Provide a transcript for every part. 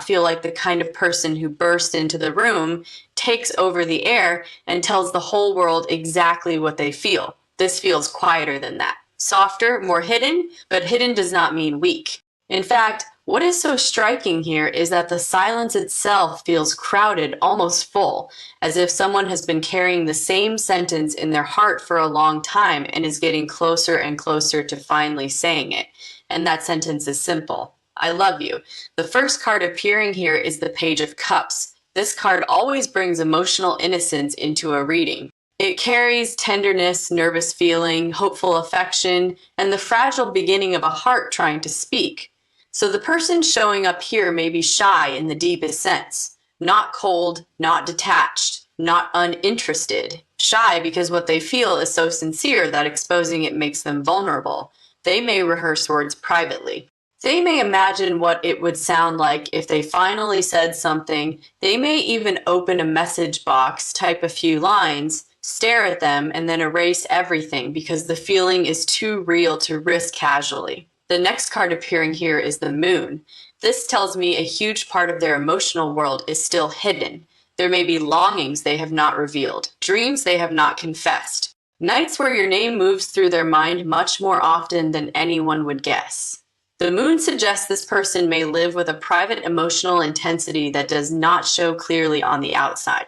feel like the kind of person who bursts into the room, takes over the air, and tells the whole world exactly what they feel. This feels quieter than that. Softer, more hidden, but hidden does not mean weak. In fact, what is so striking here is that the silence itself feels crowded, almost full, as if someone has been carrying the same sentence in their heart for a long time and is getting closer and closer to finally saying it. And that sentence is simple: I love you. The first card appearing here is the Page of Cups. This card always brings emotional innocence into a reading. It carries tenderness, nervous feeling, hopeful affection, and the fragile beginning of a heart trying to speak. So the person showing up here may be shy in the deepest sense, not cold, not detached, not uninterested. Shy because what they feel is so sincere that exposing it makes them vulnerable. They may rehearse words privately. They may imagine what it would sound like if they finally said something. They may even open a message box, type a few lines, stare at them, and then erase everything because the feeling is too real to risk casually. The next card appearing here is the Moon. This tells me a huge part of their emotional world is still hidden. There may be longings they have not revealed, dreams they have not confessed, nights where your name moves through their mind much more often than anyone would guess. The Moon suggests this person may live with a private emotional intensity that does not show clearly on the outside.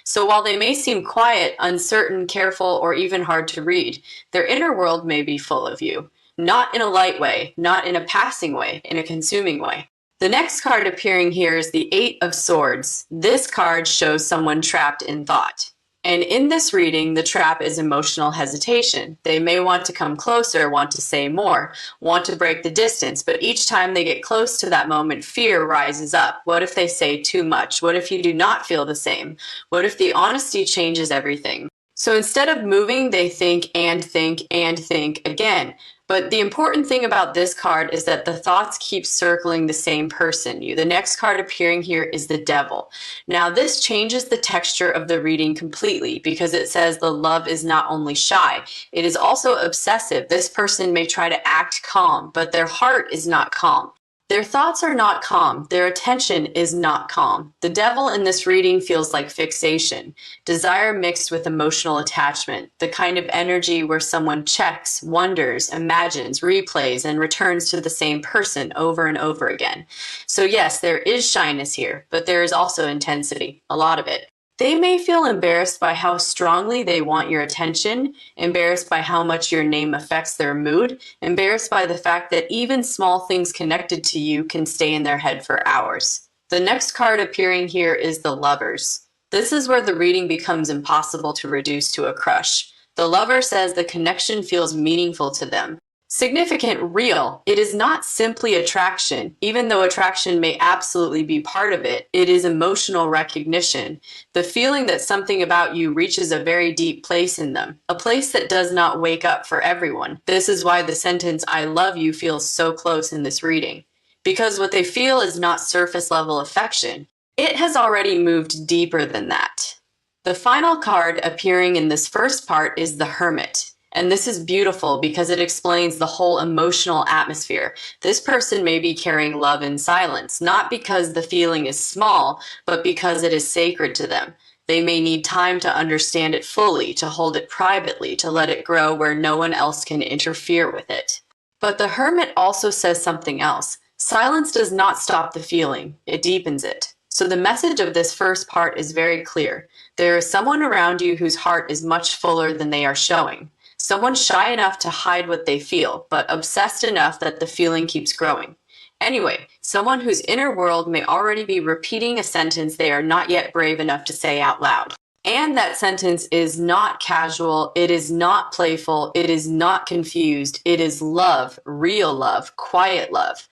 So while they may seem quiet, uncertain, careful, or even hard to read, their inner world may be full of you. Not in a light way, not in a passing way, in a consuming way. The next card appearing here is the Eight of Swords. This card shows someone trapped in thought. And in this reading, the trap is emotional hesitation. They may want to come closer, want to say more, want to break the distance, but each time they get close to that moment, fear rises up. What if they say too much? What if you do not feel the same? What if the honesty changes everything? So instead of moving, they think and think and think again. But the important thing about this card is that the thoughts keep circling the same person. The next card appearing here is the Devil. Now this changes the texture of the reading completely because it says the love is not only shy, it is also obsessive. This person may try to act calm, but their heart is not calm. Their thoughts are not calm. Their attention is not calm. The Devil in this reading feels like fixation, desire mixed with emotional attachment, the kind of energy where someone checks, wonders, imagines, replays, and returns to the same person over and over again. So yes, there is shyness here, but there is also intensity, a lot of it. They may feel embarrassed by how strongly they want your attention, embarrassed by how much your name affects their mood, embarrassed by the fact that even small things connected to you can stay in their head for hours. The next card appearing here is the Lovers. This is where the reading becomes impossible to reduce to a crush. The Lover says the connection feels meaningful to them. Significant, real. It is not simply attraction. Even though attraction may absolutely be part of it, it is emotional recognition. The feeling that something about you reaches a very deep place in them, a place that does not wake up for everyone. This is why the sentence, I love you, feels so close in this reading. Because what they feel is not surface level affection. It has already moved deeper than that. The final card appearing in this first part is the Hermit. And this is beautiful because it explains the whole emotional atmosphere. This person may be carrying love in silence, not because the feeling is small, but because it is sacred to them. They may need time to understand it fully, to hold it privately, to let it grow where no one else can interfere with it. But the Hermit also says something else. Silence does not stop the feeling, it deepens it. So the message of this first part is very clear. There is someone around you whose heart is much fuller than they are showing. Someone shy enough to hide what they feel, but obsessed enough that the feeling keeps growing. Anyway, someone whose inner world may already be repeating a sentence they are not yet brave enough to say out loud. And that sentence is not casual, it is not playful, it is not confused, it is love, real love, quiet love.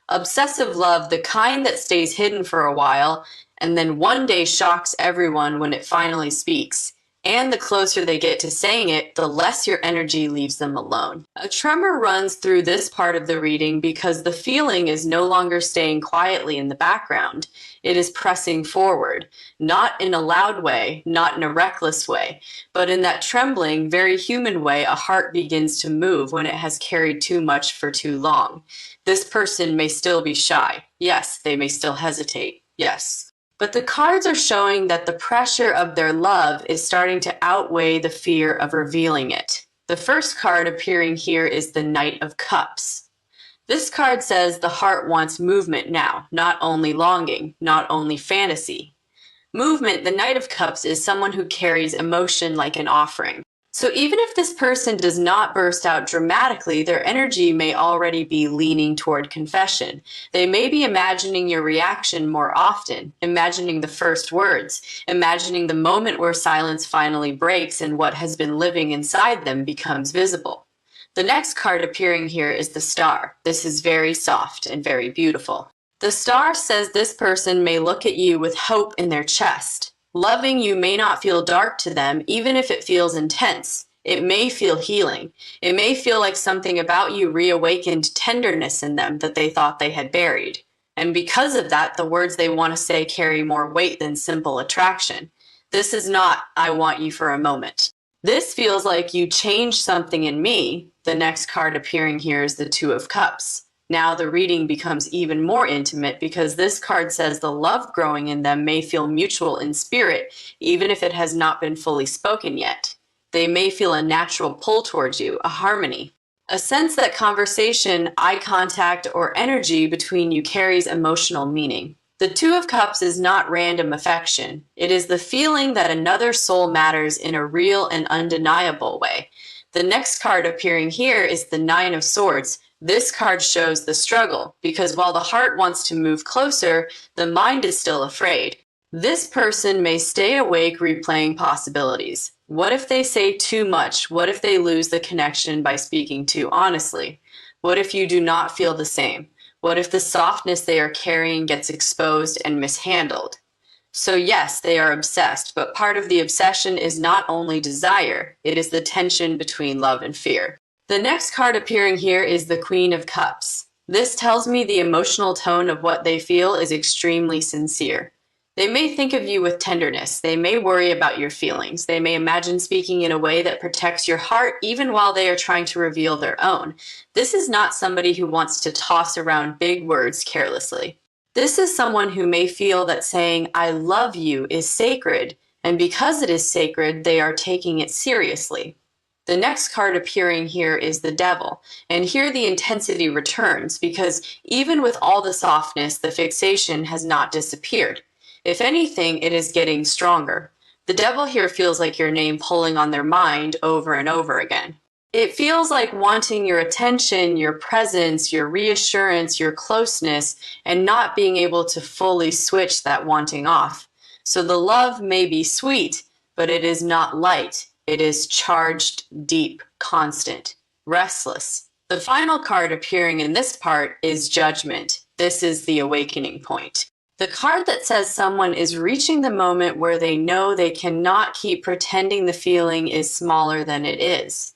Obsessive love, the kind that stays hidden for a while, and then one day shocks everyone when it finally speaks. And the closer they get to saying it, the less your energy leaves them alone. A tremor runs through this part of the reading because the feeling is no longer staying quietly in the background. It is pressing forward, not in a loud way, not in a reckless way, but in that trembling, very human way a heart begins to move when it has carried too much for too long. This person may still be shy. Yes, they may still hesitate. Yes. But the cards are showing that the pressure of their love is starting to outweigh the fear of revealing it. The first card appearing here is the Knight of Cups. This card says the heart wants movement now, not only longing, not only fantasy. Movement, the Knight of Cups, is someone who carries emotion like an offering. So even if this person does not burst out dramatically, their energy may already be leaning toward confession. They may be imagining your reaction more often, imagining the first words, imagining the moment where silence finally breaks and what has been living inside them becomes visible. The next card appearing here is the Star. This is very soft and very beautiful. The Star says this person may look at you with hope in their chest. Loving you may not feel dark to them, even if it feels intense. It may feel healing. It may feel like something about you reawakened tenderness in them that they thought they had buried. And because of that, the words they want to say carry more weight than simple attraction. This is not, I want you for a moment. This feels like you changed something in me. The next card appearing here is the Two of Cups. Now the reading becomes even more intimate because this card says the love growing in them may feel mutual in spirit, even if it has not been fully spoken yet. They may feel a natural pull towards you, a harmony, a sense that conversation, eye contact, or energy between you carries emotional meaning. The Two of Cups is not random affection. It is the feeling that another soul matters in a real and undeniable way. The next card appearing here is the Nine of Swords. This card shows the struggle, because while the heart wants to move closer, the mind is still afraid. This person may stay awake replaying possibilities. What if they say too much? What if they lose the connection by speaking too honestly? What if you do not feel the same? What if the softness they are carrying gets exposed and mishandled? So yes, they are obsessed, but part of the obsession is not only desire, it is the tension between love and fear. The next card appearing here is the Queen of Cups. This tells me the emotional tone of what they feel is extremely sincere. They may think of you with tenderness. They may worry about your feelings. They may imagine speaking in a way that protects your heart even while they are trying to reveal their own. This is not somebody who wants to toss around big words carelessly. This is someone who may feel that saying, I love you is sacred, and because it is sacred, they are taking it seriously. The next card appearing here is the Devil, and here the intensity returns because even with all the softness, the fixation has not disappeared. If anything, it is getting stronger. The Devil here feels like your name pulling on their mind over and over again. It feels like wanting your attention, your presence, your reassurance, your closeness, and not being able to fully switch that wanting off. So the love may be sweet, but it is not light. It is charged, deep, constant, restless. The final card appearing in this part is Judgment. This is the awakening point. The card that says someone is reaching the moment where they know they cannot keep pretending the feeling is smaller than it is.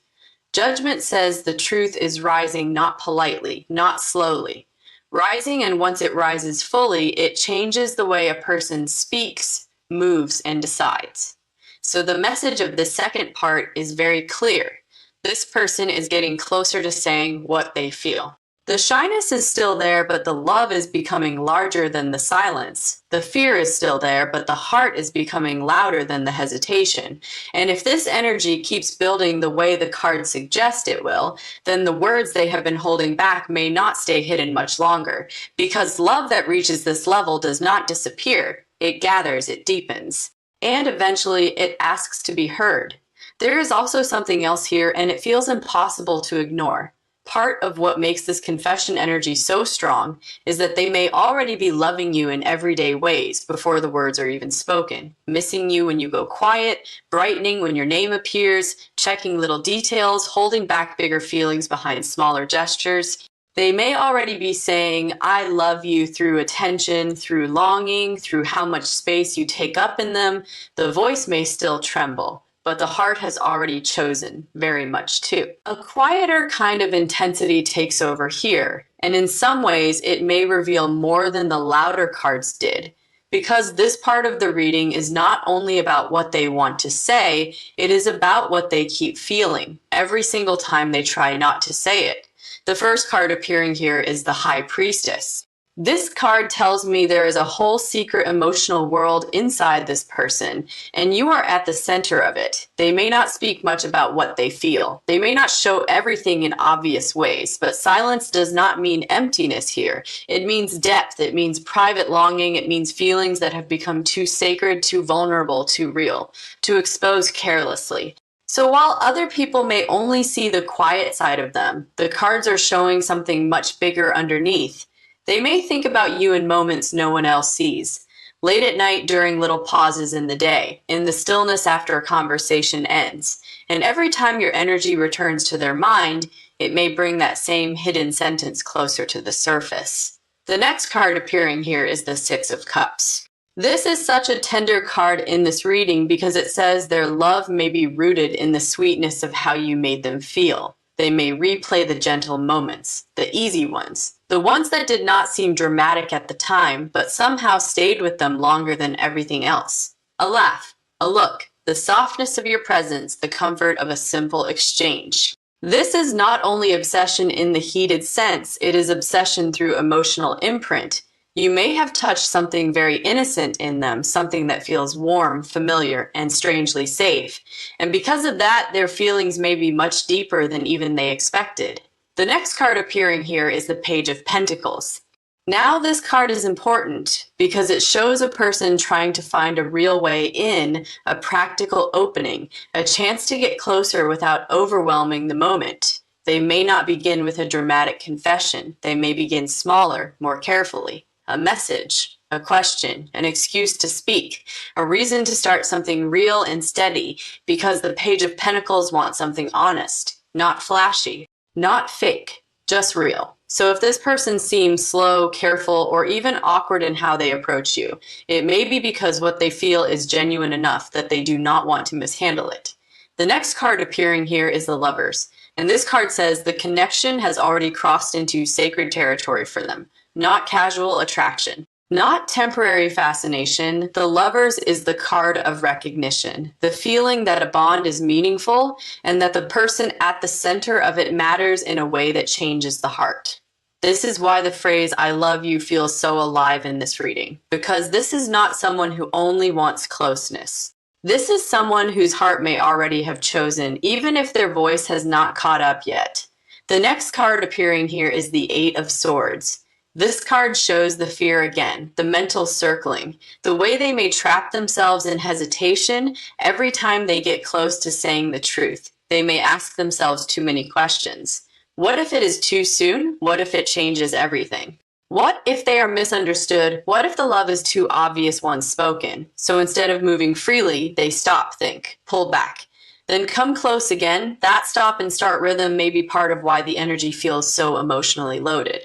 Judgment says the truth is rising not politely, not slowly. Rising, and once it rises fully, it changes the way a person speaks, moves, and decides. So the message of the second part is very clear. This person is getting closer to saying what they feel. The shyness is still there, but the love is becoming larger than the silence. The fear is still there, but the heart is becoming louder than the hesitation. And if this energy keeps building the way the cards suggest it will, then the words they have been holding back may not stay hidden much longer. Because love that reaches this level does not disappear. It gathers, it deepens. And eventually it asks to be heard. There is also something else here, and it feels impossible to ignore. Part of what makes this confession energy so strong is that they may already be loving you in everyday ways before the words are even spoken. Missing you when you go quiet, brightening when your name appears, checking little details, holding back bigger feelings behind smaller gestures. They may already be saying, I love you through attention, through longing, through how much space you take up in them. The voice may still tremble, but the heart has already chosen very much too. A quieter kind of intensity takes over here, and in some ways it may reveal more than the louder cards did. Because this part of the reading is not only about what they want to say, it is about what they keep feeling every single time they try not to say it. The first card appearing here is the High Priestess. This card tells me there is a whole secret emotional world inside this person, and you are at the center of it. They may not speak much about what they feel. They may not show everything in obvious ways, but silence does not mean emptiness here. It means depth. It means private longing. It means feelings that have become too sacred, too vulnerable, too real, to expose carelessly. So while other people may only see the quiet side of them, the cards are showing something much bigger underneath. They may think about you in moments no one else sees. Late at night during little pauses in the day, in the stillness after a conversation ends. And every time your energy returns to their mind, it may bring that same hidden sentence closer to the surface. The next card appearing here is the Six of Cups. This is such a tender card in this reading because it says their love may be rooted in the sweetness of how you made them feel. They may replay the gentle moments, the easy ones, the ones that did not seem dramatic at the time, but somehow stayed with them longer than everything else. A laugh, a look, the softness of your presence, the comfort of a simple exchange. This is not only obsession in the heated sense, it is obsession through emotional imprint. You may have touched something very innocent in them, something that feels warm, familiar, and strangely safe. And because of that, their feelings may be much deeper than even they expected. The next card appearing here is the Page of Pentacles. Now this card is important because it shows a person trying to find a real way in, a practical opening, a chance to get closer without overwhelming the moment. They may not begin with a dramatic confession. They may begin smaller, more carefully. A message, a question, an excuse to speak, a reason to start something real and steady, because the Page of Pentacles wants something honest, not flashy, not fake, just real. So if this person seems slow, careful, or even awkward in how they approach you, it may be because what they feel is genuine enough that they do not want to mishandle it. The next card appearing here is the Lovers, and this card says the connection has already crossed into sacred territory for them. Not casual attraction, not temporary fascination. The Lovers is the card of recognition, the feeling that a bond is meaningful and that the person at the center of it matters in a way that changes the heart. This is why the phrase "I love you" feels so alive in this reading, because this is not someone who only wants closeness. This is someone whose heart may already have chosen, even if their voice has not caught up yet. The next card appearing here is the Eight of Swords. This card shows the fear again, the mental circling, the way they may trap themselves in hesitation every time they get close to saying the truth. They may ask themselves too many questions. What if it is too soon? What if it changes everything? What if they are misunderstood? What if the love is too obvious once spoken? So instead of moving freely, they stop, think, pull back. Then come close again. That stop and start rhythm may be part of why the energy feels so emotionally loaded.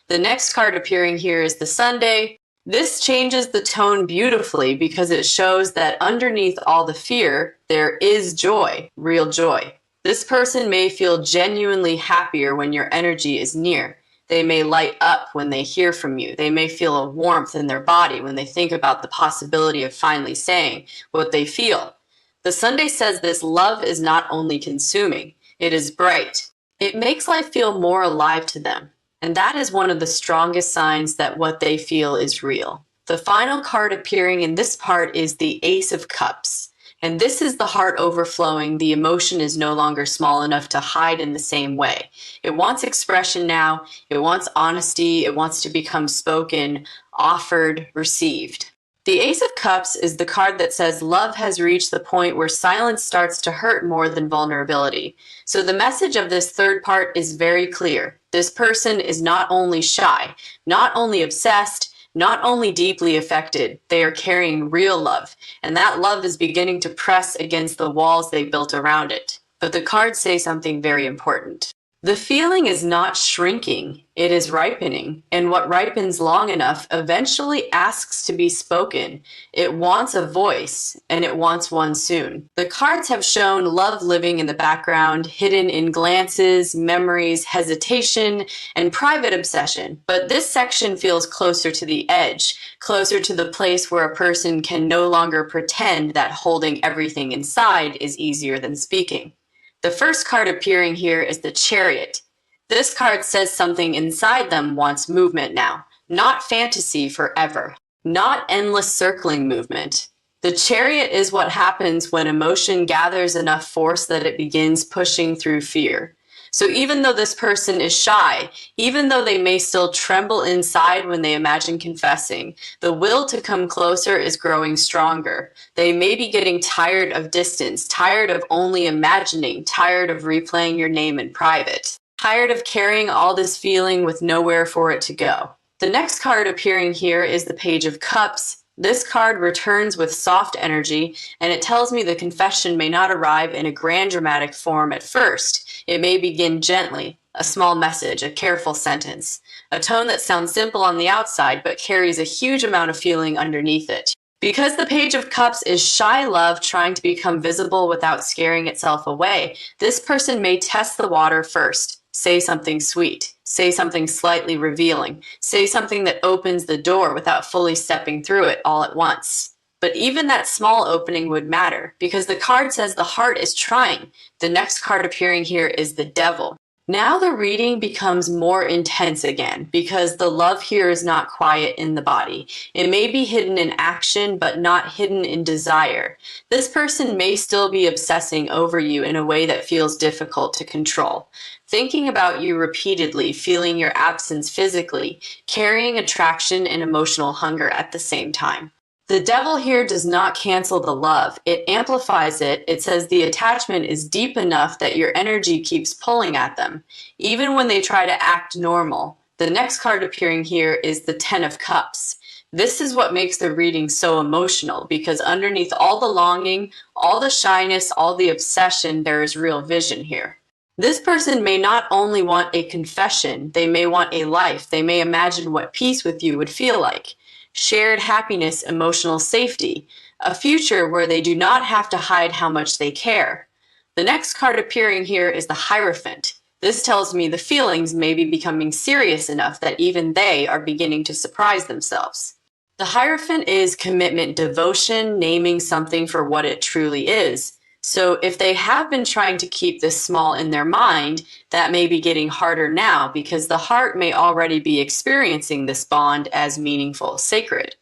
The next card appearing here is the Sunday. This changes the tone beautifully because it shows that underneath all the fear, there is joy, real joy. This person may feel genuinely happier when your energy is near. They may light up when they hear from you. They may feel a warmth in their body when they think about the possibility of finally saying what they feel. The Sunday says this love is not only consuming, it is bright. It makes life feel more alive to them. And that is one of the strongest signs that what they feel is real. The final card appearing in this part is the Ace of Cups. And this is the heart overflowing. The emotion is no longer small enough to hide in the same way. It wants expression now. It wants honesty. It wants to become spoken, offered, received. The Ace of Cups is the card that says love has reached the point where silence starts to hurt more than vulnerability. So the message of this third part is very clear. This person is not only shy, not only obsessed, not only deeply affected, they are carrying real love, and that love is beginning to press against the walls they built around it. But the cards say something very important. The feeling is not shrinking, it is ripening, and what ripens long enough eventually asks to be spoken. It wants a voice, and it wants one soon. The cards have shown love living in the background, hidden in glances, memories, hesitation, and private obsession. But this section feels closer to the edge, closer to the place where a person can no longer pretend that holding everything inside is easier than speaking. The first card appearing here is the Chariot. This card says something inside them wants movement now, not fantasy forever, not endless circling movement. The Chariot is what happens when emotion gathers enough force that it begins pushing through fear. So even though this person is shy, even though they may still tremble inside when they imagine confessing, the will to come closer is growing stronger. They may be getting tired of distance, tired of only imagining, tired of replaying your name in private, tired of carrying all this feeling with nowhere for it to go. The next card appearing here is the Page of Cups. This card returns with soft energy, and it tells me the confession may not arrive in a grand dramatic form at first. It may begin gently, a small message, a careful sentence, a tone that sounds simple on the outside but carries a huge amount of feeling underneath it. Because the Page of Cups is shy love trying to become visible without scaring itself away, this person may test the water first. Say something sweet. Say something slightly revealing. Say something that opens the door without fully stepping through it all at once. But even that small opening would matter, because the card says the heart is trying. The next card appearing here is the Devil. Now the reading becomes more intense again, because the love here is not quiet in the body. It may be hidden in action, but not hidden in desire. This person may still be obsessing over you in a way that feels difficult to control. Thinking about you repeatedly, feeling your absence physically, carrying attraction and emotional hunger at the same time. The Devil here does not cancel the love. It amplifies it. It says the attachment is deep enough that your energy keeps pulling at them, even when they try to act normal. The next card appearing here is the Ten of Cups. This is what makes the reading so emotional, because underneath all the longing, all the shyness, all the obsession, there is real vision here. This person may not only want a confession, they may want a life. They may imagine what peace with you would feel like. Shared happiness, emotional safety, a future where they do not have to hide how much they care. The next card appearing here is the Hierophant. This tells me the feelings may be becoming serious enough that even they are beginning to surprise themselves. The Hierophant is commitment, devotion, naming something for what it truly is. So if they have been trying to keep this small in their mind, that may be getting harder now, because the heart may already be experiencing this bond as meaningful, sacred,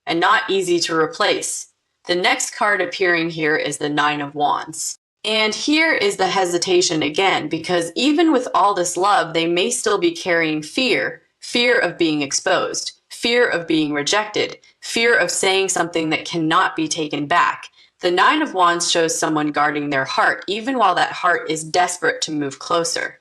and not easy to replace. The next card appearing here is the Nine of Wands. And here is the hesitation again, because even with all this love, they may still be carrying fear of being exposed, fear of being rejected, fear of saying something that cannot be taken back. The Nine of Wands shows someone guarding their heart, even while that heart is desperate to move closer.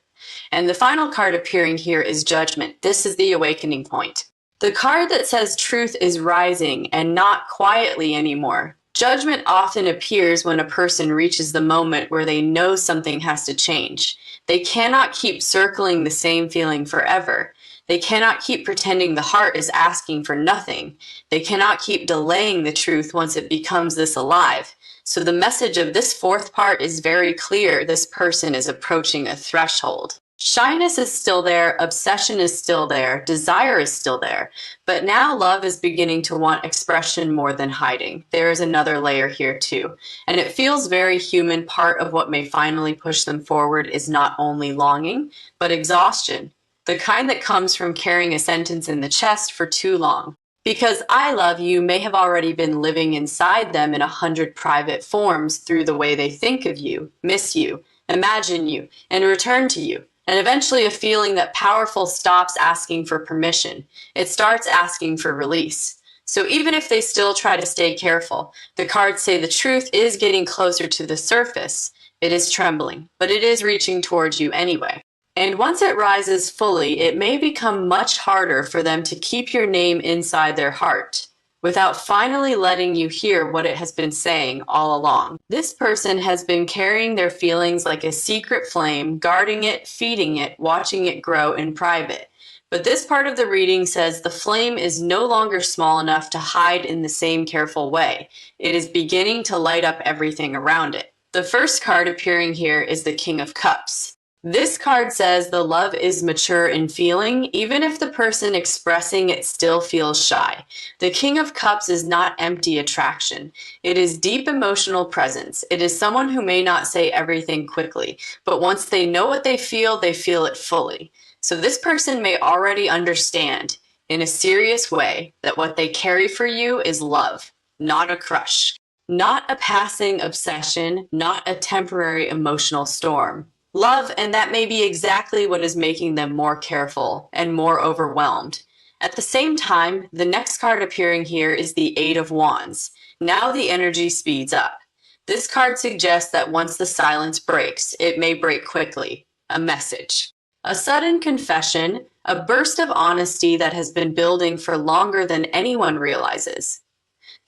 And the final card appearing here is Judgment. This is the awakening point. The card that says truth is rising and not quietly anymore. Judgment often appears when a person reaches the moment where they know something has to change. They cannot keep circling the same feeling forever. They cannot keep pretending the heart is asking for nothing. They cannot keep delaying the truth once it becomes this alive. So the message of this fourth part is very clear. This person is approaching a threshold. Shyness is still there, obsession is still there, desire is still there, but now love is beginning to want expression more than hiding. There is another layer here too, and it feels very human. Part of what may finally push them forward is not only longing, but exhaustion, the kind that comes from carrying a sentence in the chest for too long. Because I love you may have already been living inside them in 100 private forms through the way they think of you, miss you, imagine you, and return to you. And eventually a feeling that powerful stops asking for permission. It starts asking for release. So even if they still try to stay careful, the cards say the truth is getting closer to the surface. It is trembling, but it is reaching towards you anyway. And once it rises fully, it may become much harder for them to keep your name inside their heart. without finally letting you hear what it has been saying all along. This person has been carrying their feelings like a secret flame, guarding it, feeding it, watching it grow in private. But this part of the reading says the flame is no longer small enough to hide in the same careful way. It is beginning to light up everything around it. The first card appearing here is the King of Cups. This card says the love is mature in feeling, even if the person expressing it still feels shy. The King of Cups is not empty attraction. It is deep emotional presence. It is someone who may not say everything quickly, but once they know what they feel it fully. So this person may already understand, in a serious way, that what they carry for you is love, not a crush, not a passing obsession, not a temporary emotional storm. Love, and that may be exactly what is making them more careful and more overwhelmed. At the same time, the next card appearing here is the Eight of Wands. Now the energy speeds up. This card suggests that once the silence breaks, it may break quickly. A message. A sudden confession, a burst of honesty that has been building for longer than anyone realizes.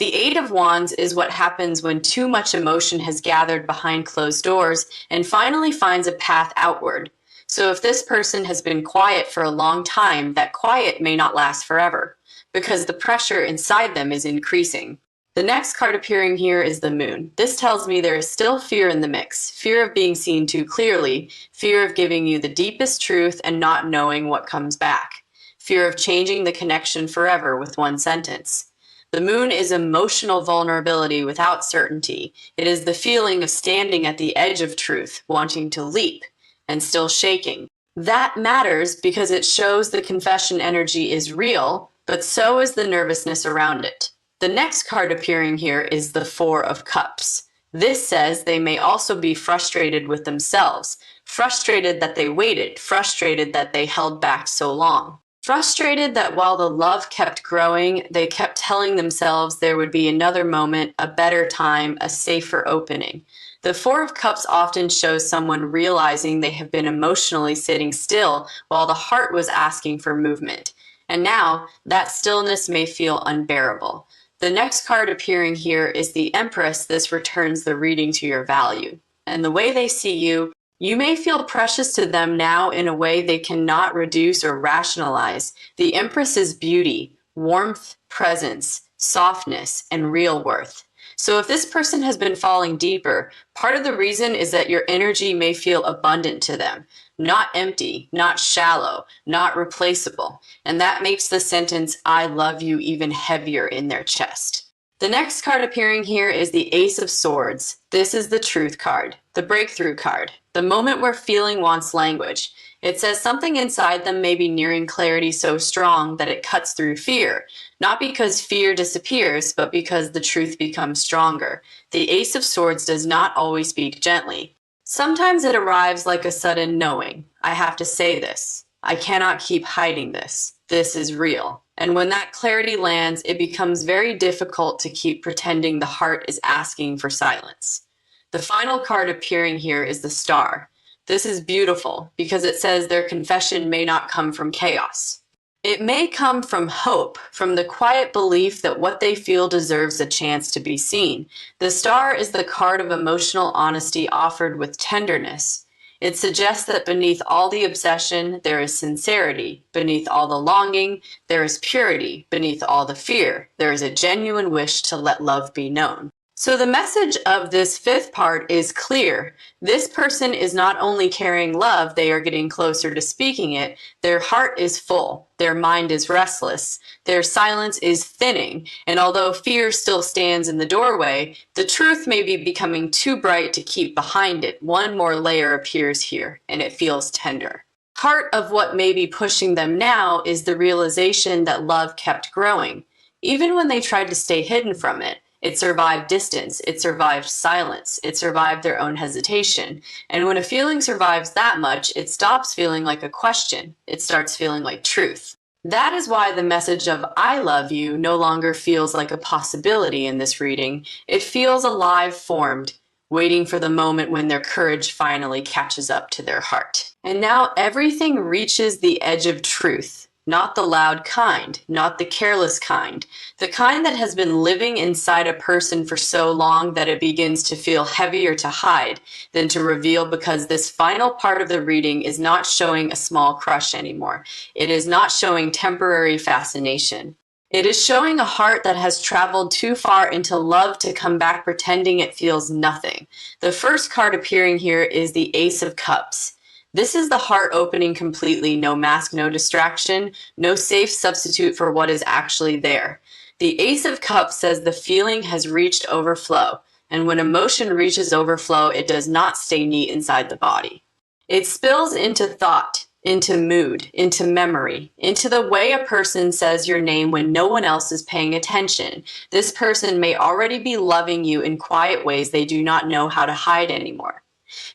The Eight of Wands is what happens when too much emotion has gathered behind closed doors and finally finds a path outward. So if this person has been quiet for a long time, that quiet may not last forever, because the pressure inside them is increasing. The next card appearing here is the Moon. This tells me there is still fear in the mix, fear of being seen too clearly, fear of giving you the deepest truth and not knowing what comes back, fear of changing the connection forever with one sentence. The Moon is emotional vulnerability without certainty. It is the feeling of standing at the edge of truth, wanting to leap, and still shaking. That matters because it shows the confession energy is real, but so is the nervousness around it. The next card appearing here is the Four of Cups. This says they may also be frustrated with themselves, frustrated that they waited, frustrated that they held back so long. Frustrated that while the love kept growing, they kept telling themselves there would be another moment, a better time, a safer opening. The Four of Cups often shows someone realizing they have been emotionally sitting still while the heart was asking for movement. And now, that stillness may feel unbearable. The next card appearing here is the Empress. This returns the reading to your value. And the way they see you, you may feel precious to them now in a way they cannot reduce or rationalize. The Empress is beauty, warmth, presence, softness, and real worth. So if this person has been falling deeper, part of the reason is that your energy may feel abundant to them, not empty, not shallow, not replaceable. And that makes the sentence, I love you, even heavier in their chest. The next card appearing here is the Ace of Swords. This is the Truth card, the breakthrough card, the moment where feeling wants language. It says something inside them may be nearing clarity so strong that it cuts through fear, not because fear disappears, but because the truth becomes stronger. The Ace of Swords does not always speak gently. Sometimes it arrives like a sudden knowing. I have to say this. I cannot keep hiding this. This is real. And when that clarity lands, it becomes very difficult to keep pretending the heart is asking for silence. The final card appearing here is the Star. This is beautiful because it says their confession may not come from chaos. It may come from hope, from the quiet belief that what they feel deserves a chance to be seen. The Star is the card of emotional honesty offered with tenderness. It suggests that beneath all the obsession, there is sincerity. Beneath all the longing, there is purity. Beneath all the fear, there is a genuine wish to let love be known. So the message of this fifth part is clear. This person is not only carrying love, they are getting closer to speaking it. Their heart is full. Their mind is restless. Their silence is thinning. And although fear still stands in the doorway, the truth may be becoming too bright to keep behind it. One more layer appears here, and it feels tender. Part of what may be pushing them now is the realization that love kept growing. Even when they tried to stay hidden from it, it survived distance, it survived silence, it survived their own hesitation. And when a feeling survives that much, it stops feeling like a question. It starts feeling like truth. That is why the message of I love you no longer feels like a possibility in this reading. It feels alive, formed, waiting for the moment when their courage finally catches up to their heart. And now everything reaches the edge of truth. not the loud kind, not the careless kind, the kind that has been living inside a person for so long that it begins to feel heavier to hide than to reveal, because this final part of the reading is not showing a small crush anymore. It is not showing temporary fascination. It is showing a heart that has traveled too far into love to come back pretending it feels nothing. The first card appearing here is the Ace of Cups. This is the heart opening completely, no mask, no distraction, no safe substitute for what is actually there. The Ace of Cups says the feeling has reached overflow, and when emotion reaches overflow, it does not stay neat inside the body. It spills into thought, into mood, into memory, into the way a person says your name when no one else is paying attention. This person may already be loving you in quiet ways they do not know how to hide anymore.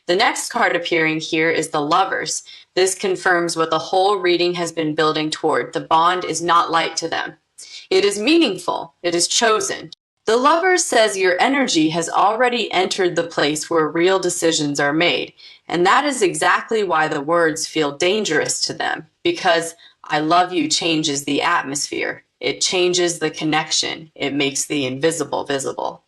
The next card appearing here is the Lovers. This confirms what the whole reading has been building toward. The bond is not light to them. It is meaningful. It is chosen. The Lovers says your energy has already entered the place where real decisions are made. And that is exactly why the words feel dangerous to them, because I love you changes the atmosphere. It changes the connection. It makes the invisible visible.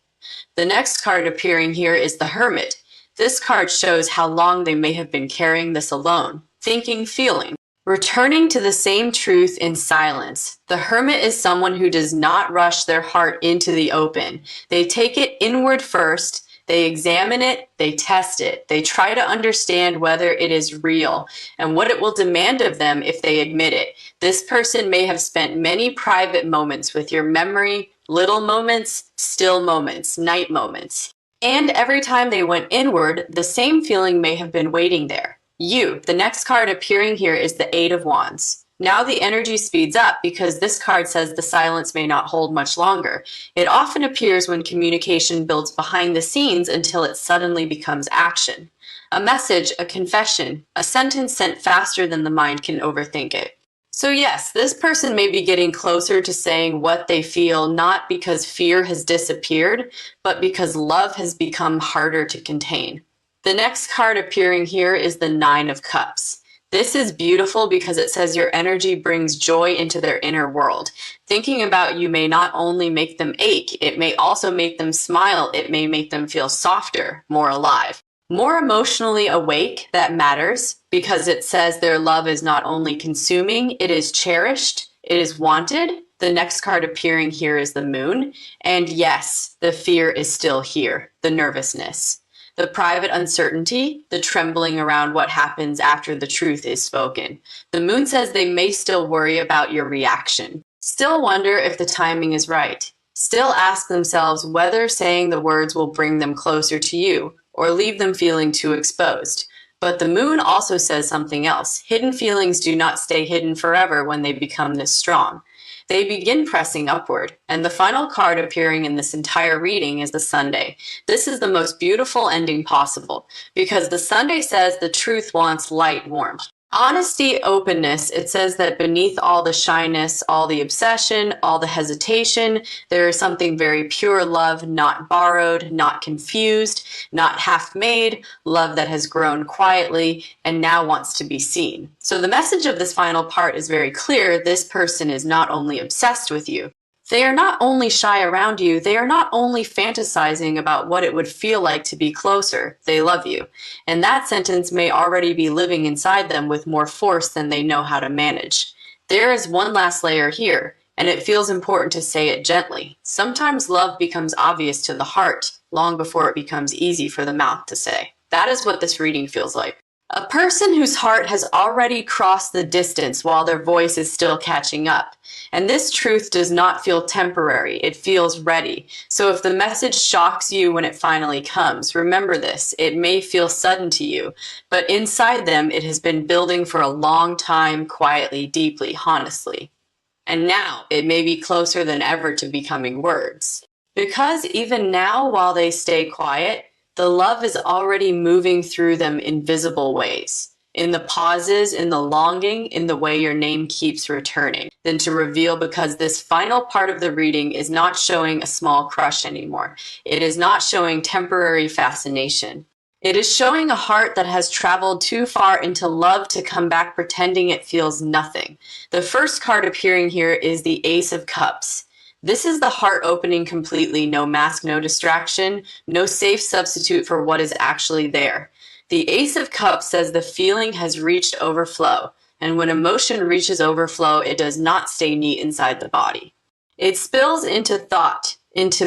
The next card appearing here is the Hermit. This card shows how long they may have been carrying this alone, thinking, feeling, returning to the same truth in silence. The Hermit is someone who does not rush their heart into the open. They take it inward first, they examine it, they test it, they try to understand whether it is real and what it will demand of them if they admit it. This person may have spent many private moments with your memory, little moments, still moments, night moments. And every time they went inward, the same feeling may have been waiting there. You, the next card appearing here is the Eight of Wands. Now the energy speeds up because this card says the silence may not hold much longer. It often appears when communication builds behind the scenes until it suddenly becomes action. A message, a confession, a sentence sent faster than the mind can overthink it. So yes, this person may be getting closer to saying what they feel, not because fear has disappeared, but because love has become harder to contain. The next card appearing here is the Nine of Cups. This is beautiful because it says your energy brings joy into their inner world. Thinking about you may not only make them ache, it may also make them smile, it may make them feel softer, more alive. More emotionally awake, that matters, because it says their love is not only consuming, it is cherished, it is wanted. The next card appearing here is the Moon. And yes, the fear is still here, the nervousness, the private uncertainty, the trembling around what happens after the truth is spoken. The Moon says they may still worry about your reaction, still wonder if the timing is right, still ask themselves whether saying the words will bring them closer to you, or leave them feeling too exposed. But the Moon also says something else. Hidden feelings do not stay hidden forever when they become this strong. They begin pressing upward, and the final card appearing in this entire reading is the Sunday. This is the most beautiful ending possible, because the Sunday says the truth wants light, warmth, honesty, openness. It says that beneath all the shyness, all the obsession, all the hesitation, there is something very pure love, not borrowed, not confused, not half-made, love that has grown quietly and now wants to be seen. So the message of this final part is very clear. This person is not only obsessed with you, they are not only shy around you, they are not only fantasizing about what it would feel like to be closer, they love you. And that sentence may already be living inside them with more force than they know how to manage. There is one last layer here, and it feels important to say it gently. Sometimes love becomes obvious to the heart long before it becomes easy for the mouth to say. That is what this reading feels like. A person whose heart has already crossed the distance while their voice is still catching up. And this truth does not feel temporary, it feels ready. So if the message shocks you when it finally comes, remember this, it may feel sudden to you, but inside them it has been building for a long time, quietly, deeply, honestly. And now it may be closer than ever to becoming words. Because even now, while they stay quiet, the love is already moving through them in visible ways. In the pauses, in the longing, in the way your name keeps returning. Then to reveal, because this final part of the reading is not showing a small crush anymore. It is not showing temporary fascination. It is showing a heart that has traveled too far into love to come back pretending it feels nothing. The first card appearing here is the Ace of Cups. This is the heart opening completely, no mask, no distraction, no safe substitute for what is actually there. The Ace of Cups says the feeling has reached overflow, and when emotion reaches overflow, it does not stay neat inside the body. It spills into thought, into